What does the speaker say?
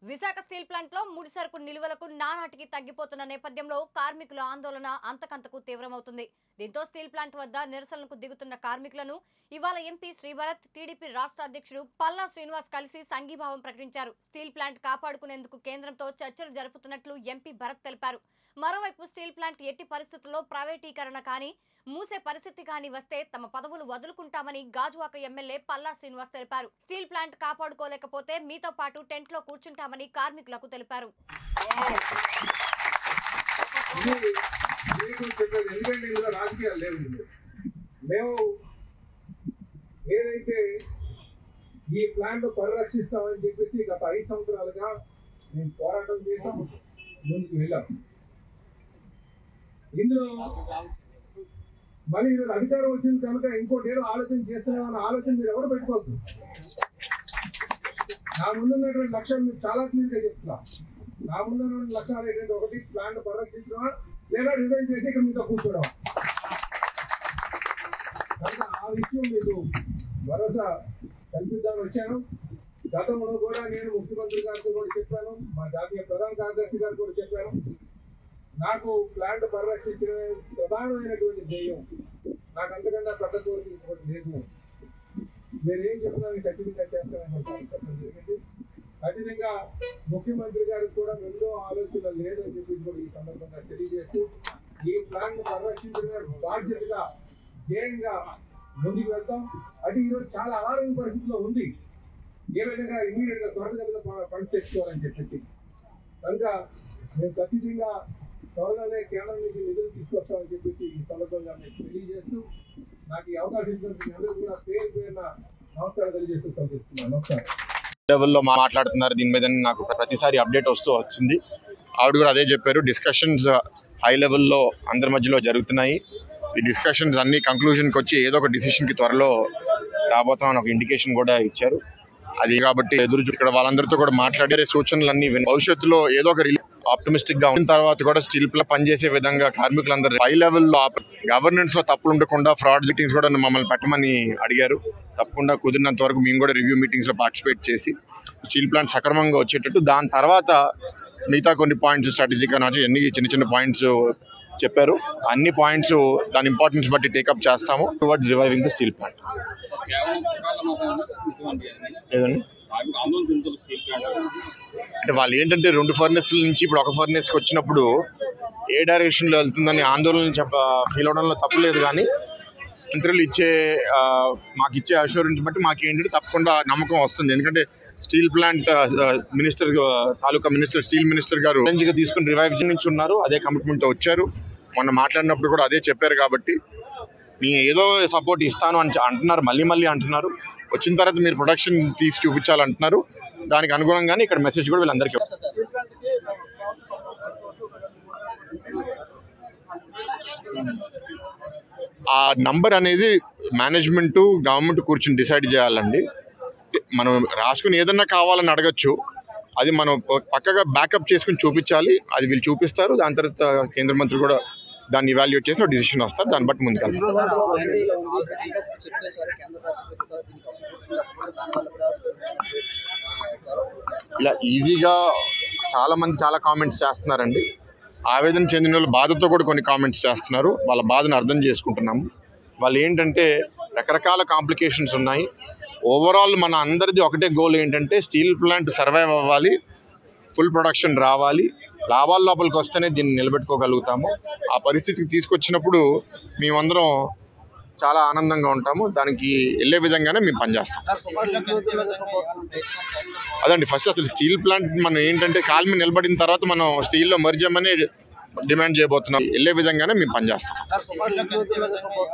Visakha steel plant లో ముడి సరుకు నిల్వలకు నానాటికి తగ్గిపోతున్న నేపథ్యంలో కార్మికుల ఆందోళన అంతకంతకు తీవ్రమవుతుంది. దీంతో స్టీల్ ప్లాంట్ వద్ద నిరసనలకు దిగుతున్న కార్మికులను ఇవాళ ఎంపీ శ్రీభరత్, టీడీపీ రాష్ట్ర అధ్యక్షుడు పల్లా శ్రీనివాస్ కలిసి సంఘీభావం ప్రకటించారు. స్టీల్ ప్లాంట్ కాపాడుకునేందుకు కేంద్రంతో చర్చలు జరుపుతున్నట్లు ఎంపీ భరత్ తెలిపారు. మరోవైపు స్టీల్ ప్లాంట్ ఎట్టి పరిస్థితుల్లో ప్రైవేటీకరణ కానీ మూసే పరిస్థితి కానీ వస్తే తమ పదవులు వదులుకుంటామని గాజువాక ఎమ్మెల్యే పల్లా శ్రీనివాస్ తెలిపారు. స్టీల్ ప్లాంట్ కాపాడుకోలేకపోతే మీతో పాటు టెంట్ లో కూర్చుంటామని కార్మికులకు తెలిపారు. ఏదైతే ఈ ప్లాంట్ పరిరక్షిస్తామని చెప్పేసి గత 5 సంవత్సరాలుగా మేము పోరాటం చేసాం, ముందుకు వెళ్ళాం. ఇందులో మళ్ళీ ఈరోజు అధికారం వచ్చింది కనుక ఇంకోటి ఏదో ఆలోచన చేస్తున్నామన్న ఆలోచన మీరు ఎవరు పెట్టుకోవద్దు. నా ముందున్నటువంటి లక్ష్యం మీరు చాలా క్లియర్గా చెప్తున్నా. నా ముందున్నటువంటి లక్ష్యాలు ఏంటంటే, ఒకటి ప్లాంట్ పరిరక్షించడమా లేదా రిజైన్ చేసి ఇక్కడ మీతో కూర్చోవడమా. కనుక ఆ విషయం మీకు భరోసా కల్పిద్దామని వచ్చాను. గతంలో కూడా నేను ముఖ్యమంత్రి గారితో కూడా చెప్పాను, మా జాతీయ ప్రధాన కార్యదర్శి గారు కూడా చెప్పాను. నాకు ప్లాంట్ పరిరక్షించడమే ప్రధానమైనటువంటి ధ్యేయం. నాకు అంతకన్నా పెద్ద కోరిక ఇంకోటి లేదు. నేనేం చెప్పినా ఖచ్చితంగా చేస్తానని చెప్పడం జరిగింది. ఖచ్చితంగా ముఖ్యమంత్రి గారికి కూడా రెండో ఆలోచన లేదని చెప్పి కూడా ఈ సందర్భంగా తెలియజేస్తూ, ఈ ప్లాంట్ పరిరక్షించడమే బాధ్యతగా ధ్యేయంగా ముందుకు వెళ్తాం. అది ఈరోజు చాలా అనారోగ్య పరిస్థితిలో ఉంది. ఏ విధంగా ఇమీడియట్ గా త్వరగతిలో ఫండ్స్ తెచ్చుకోవాలని చెప్పేసి కనుక మేము ఖచ్చితంగా త్వరగానే కేంద్రం నుంచి నిధులు తీసుకొస్తామని చెప్పేసి ఈ సందర్భంగా మీకు తెలియజేస్తూ, నాకు ఈ అవకాశం ఇచ్చినందుకు అందరూ కూడా పేరు పేరున నమస్కారం తెలియజేస్తూ సంతోషిస్తున్నాను. నమస్కారం. లెవెల్లో మాట్లాడుతున్నారు దీని మీద, నాకు ప్రతిసారి అప్డేట్ వచ్చింది. ఆవిడ కూడా అదే చెప్పారు. డిస్కషన్స్ హై లెవెల్లో అందరి మధ్యలో జరుగుతున్నాయి. ఈ డిస్కషన్స్ అన్ని కంక్లూజన్కి వచ్చి ఏదో ఒక డిసిషన్కి త్వరలో రాబోతామని ఒక ఇండికేషన్ కూడా ఇచ్చారు. అది కాబట్టి ఇక్కడ వాళ్ళందరితో కూడా మాట్లాడే సూచనలన్నీ భవిష్యత్తులో ఏదో ఒక ఆప్టమిస్టిక్ గా ఉన్న తర్వాత కూడా స్టీల్ ప్లాంట్ పనిచేసే విధంగా కార్మికులందరూ హై లెవెల్లో గవర్నెన్స్ లో తప్పులు ఉండకుండా ఫ్రాడ్ మీటింగ్స్ కూడా మమ్మల్ని పెట్టమని అడిగారు. తప్పకుండా కుదిరినంత వరకు మేము కూడా రివ్యూ మీటింగ్స్ లో పార్టిసిపేట్ చేసి స్టీల్ ప్లాంట్ సక్రమంగా వచ్చేటట్టు, దాని తర్వాత మిగతా కొన్ని పాయింట్స్ స్ట్రాటజిక్ అని ఎన్ని చిన్న చిన్న పాయింట్స్ చెప్పారు. అన్ని పాయింట్స్ దాని ఇంపార్టెన్స్ బట్టి టేకప్ చేస్తాము towards reviving the steel plant. అంటే వాళ్ళు ఏంటంటే 2 ఫర్నెస్ల నుంచి ఇప్పుడు ఒక ఫర్నెస్కి వచ్చినప్పుడు ఏ డైరెక్షన్లో వెళ్తుందని ఆందోళన ఫీల్ అవడంలో తప్పులేదు. కానీ మంత్రులు మాకు ఇచ్చే అష్యూరెన్స్ బట్టి మాకు ఏంటంటే తప్పకుండా నమ్మకం వస్తుంది. ఎందుకంటే స్టీల్ ప్లాంట్ మినిస్టర్ తాలూకా మినిస్టర్ స్టీల్ మినిస్టర్ గారు గా తీసుకుని రివైవ్ నుంచి ఉన్నారు. అదే కమిట్మెంట్తో వచ్చారు. మొన్న మాట్లాడినప్పుడు కూడా అదే చెప్పారు. కాబట్టి నేను ఏదో సపోర్ట్ ఇస్తాను అని అంటున్నారు, మళ్ళీ అంటున్నారు. వచ్చిన తర్వాత మీరు ప్రొడక్షన్ తీసి చూపించాలంటున్నారు. దానికి అనుగుణంగానే ఇక్కడ మెసేజ్ కూడా వీళ్ళందరికీ ఆ నంబర్ అనేది మేనేజ్మెంట్ గవర్నమెంట్ కూర్చుని డిసైడ్ చేయాలండి. మనం రాసుకుని ఏదన్నా కావాలని అడగచ్చు. అది మనం పక్కగా బ్యాకప్ చేసుకుని చూపించాలి. అది వీళ్ళు చూపిస్తారు. దాని తర్వాత కేంద్ర మంత్రి కూడా దాన్ని ఇవాల్యుయేట్ చేసి డిసిషన్ వస్తారు. దాన్ని బట్టి ముందుకెళ్తారు. ఇలా ఈజీగా చాలామంది చాలా కామెంట్స్ చేస్తున్నారండి. ఆవేదన చెందిన వాళ్ళు బాధతో కూడా కొన్ని కామెంట్స్ చేస్తున్నారు. వాళ్ళ బాధను అర్థం చేసుకుంటున్నాము. వాళ్ళు ఏంటంటే రకరకాల కాంప్లికేషన్స్ ఉన్నాయి. ఓవరాల్ మన అందరిది ఒకటే గోల్ ఏంటంటే స్టీల్ ప్లాంట్ సర్వైవ్ అవ్వాలి, ఫుల్ ప్రొడక్షన్ రావాలి, లాభాల లోపలికి వస్తేనే దీన్ని నిలబెట్టుకోగలుగుతాము. ఆ పరిస్థితికి తీసుకొచ్చినప్పుడు మేమందరం చాలా ఆనందంగా ఉంటాము. దానికి వెళ్ళే విధంగానే మేము పనిచేస్తాం. అదండి ఫస్ట్ అసలు స్టీల్ ప్లాంట్ మనం ఏంటంటే కాలు మీద నిలబడిన తర్వాత మనం స్టీల్లో మర్జ్ చేయమని డిమాండ్ చేయబోతున్నాం. వెళ్ళే విధంగానే మేము పనిచేస్తాం.